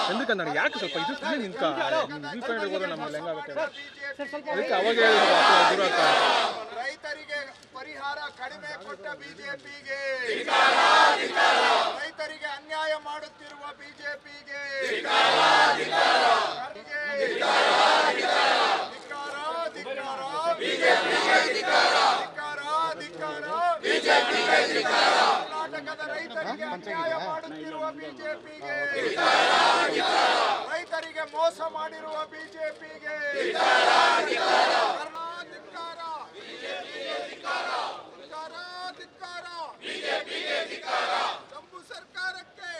ఎందుకన్నా యాಕೆ ಸ್ವಲ್ಪ ಇದು ಸುಮ್ಮನೆ ನಿಂತ್ಕ ವ್ಯೂ ಪಾಯಿಂಟ್ ಹೋದ್ರೆ ನಮಗೆ ಹೆಂಗ ಆಗುತ್ತೆ ಅದಕ್ಕೆ ಅವಾಗ ದೂರ ಆಗ್ತಾ ರೈತರಿಗೆ ಪರಿಹಾರ ಕಡಿಮೆ ಕೊಟ್ಟ ಬಿಜೆಪಿಗೆ ರೈತರಿಗೆ ಅನ್ಯಾಯ ಮಾಡುತ್ತಿರುವ ಬಿಜೆಪಿಗೆ ಕರ್ನಾಟಕದ ರೈತರಿಗೆ ಅನ್ಯಾಯ ಮಾಡುತ್ತಿರುವ ಬಿಜೆಪಿಗೆ ರೈತರಿಗೆ ಮೋಸ ಮಾಡಿರುವ ಬಿಜೆಪಿಗೆ ಜಂಬೂ ಸರ್ಕಾರಕ್ಕೆ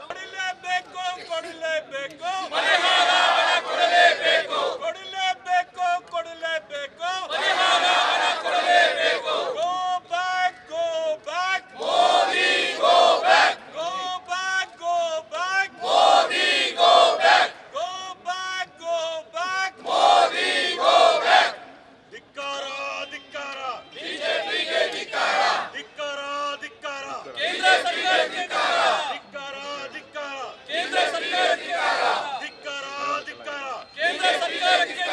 ಕೊಡಲೇಬೇಕು ಕೊಡಲೇಬೇಕು ಕೊಡಲೇಬೇಕು ಕೊಡಲೇಬೇಕು ಕೊಡಲೇಬೇಕು go back go back Modi go back go back go back Modi go back go back go back Modi go back ಧಿಕ್ಕಾರ ಧಿಕ್ಕಾರ ಬಿಜೆಪಿಗೆ ಧಿಕ್ಕಾರ ಧಿಕ್ಕಾರ ಧಿಕ್ಕಾರ ಕೇಂದ್ರ ಸರ್ಕಾರಕ್ಕೆ ಧಿಕ್ಕಾರ ಧಿಕ್ಕಾರ ಧಿಕ್ಕಾರ ಕೇಂದ್ರ ಸರ್ಕಾರಕ್ಕೆ ಧಿಕ್ಕಾರ ಧಿಕ್ಕಾರ ಕೇಂದ್ರ ಸರ್ಕಾರಕ್ಕೆ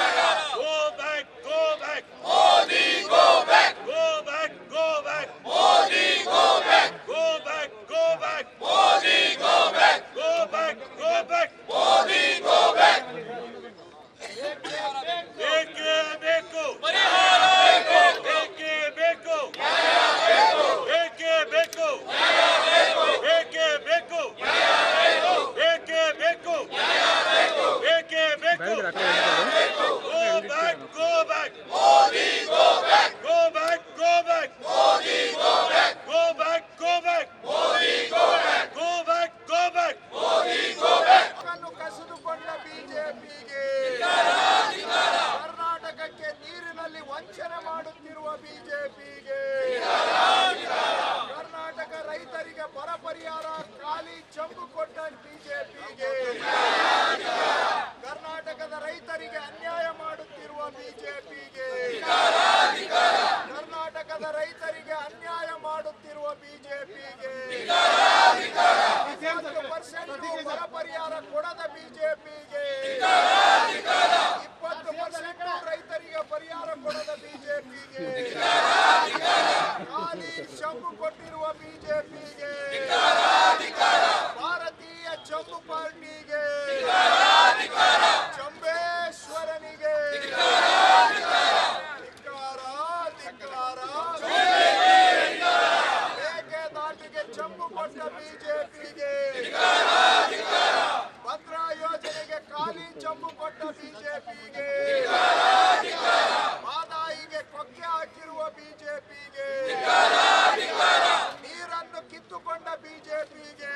go back go back Modi go back go back go back Modi go back go back go back Modi go back go back go back Modi go back ಏಕೆ ಬೇಕು ಪರಿಹಾರ ಏಕೆ ಬೇಕು ಏಕೆ ಬೇಕು ಏಕೆ ಬೇಕು ಏಕೆ ಬೇಕು ಏಕೆ ಬೇಕು go back go back Modi go back go back go back Modi go back go back go back Modi go back go back go back Modi go back ಅನ್ನು ಕಸಿದುಕೊಂಡ ಬಿಜೆಪಿಗೆ ಕರ್ನಾಟಕಕ್ಕೆ ನೀರಿನಲ್ಲಿ ವಂಚನೆ ಮಾಡುತ್ತಿರುವ ಬಿಜೆಪಿಗೆ ಕರ್ನಾಟಕ ರೈತರಿಗೆ ಬರ ಪರಿಹಾರ ಖಾಲಿ ಚಂಬು ಕೊಟ್ಟ ಬಿಜೆಪಿಗೆ ಕರ್ನಾಟಕದ ರೈತರಿಗೆ ಅನ್ಯಾಯ ಮಾಡುತ್ತಿರುವ ಬಿಜೆಪಿಗೆ ಕರ್ನಾಟಕದ ರೈತರಿಗೆ ಅನ್ಯಾಯ ಮಾಡುತ್ತಿರುವ ಬಿಜೆಪಿಗೆ 20% ಬರ ಪರಿಹಾರ ಕೊಡದ ಬಿಜೆಪಿಗೆ 20% ರೈತರಿಗೆ ಪರಿಹಾರ ಕೊಡದ ಬಿಜೆಪಿಗೆ ಖಾಲಿ ಚಂಬು ಕೊಟ್ಟಿರುವ ಬಿಜೆಪಿಗೆ ಭಾರತೀಯ ಚಂಬು ಪಾರ್ಟಿಗೆ ಚಂಬೇಶ್ವರನಿಗೆ ಮೇಕೆದಾಟಿಗೆ ಚಂಬು ಕೊಟ್ಟ ಬಿಜೆಪಿಗೆ ಭದ್ರಾ ಯೋಜನೆಗೆ ಖಾಲಿ ಚಂಬು ಕೊಟ್ಟ ಬಿಜೆಪಿಗೆ ಮಾದಾಯಿಗೆ ಕೊಕ್ಕೆ ಹಾಕಿರುವ ಬಿಜೆಪಿಗೆ ನೀರನ್ನು ಕಿತ್ತುಕೊಂಡ ಬಿಜೆಪಿಗೆ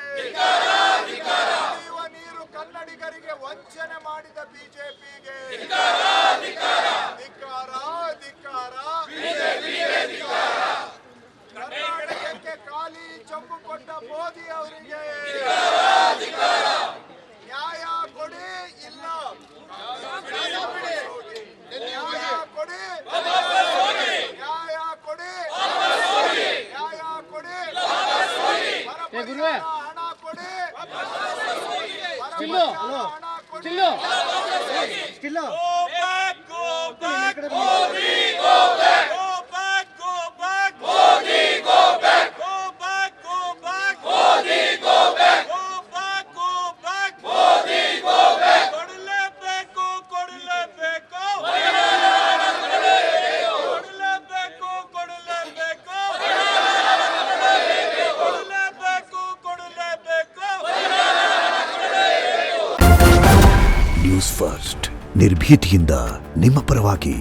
ಕುಡಿಯುವ ನೀರು ಕನ್ನಡಿಗರಿಗೆ ವಂಚನೆ ಮಾಡಿದ ಬಿಜೆಪಿಗೆ ಧಿಕ್ಕಾರ ಧಿಕ್ಕಾರ ಕರ್ನಾಟಕಕ್ಕೆ ಖಾಲಿ ಚಂಬು ಕೊಟ್ಟ ಮೋದಿ ಅವರಿಗೆ ನ್ಯಾಯ ಕೊಡಿ ಇಲ್ಲ ನ್ಯಾಯ ಕೊಡಿ ನ್ಯಾಯ ಕೊಡಿ ನ್ಯಾಯ ಕೊಡಿ ಹಣ ಕೊಡಿ ಹಣ ಕೊಡಿ ನ್ಯೂಸ್ ಫಸ್ಟ್ ನಿರ್ಭೀತಿಯಿಂದ ನಿಮ್ಮ ಪರವಾಗಿ.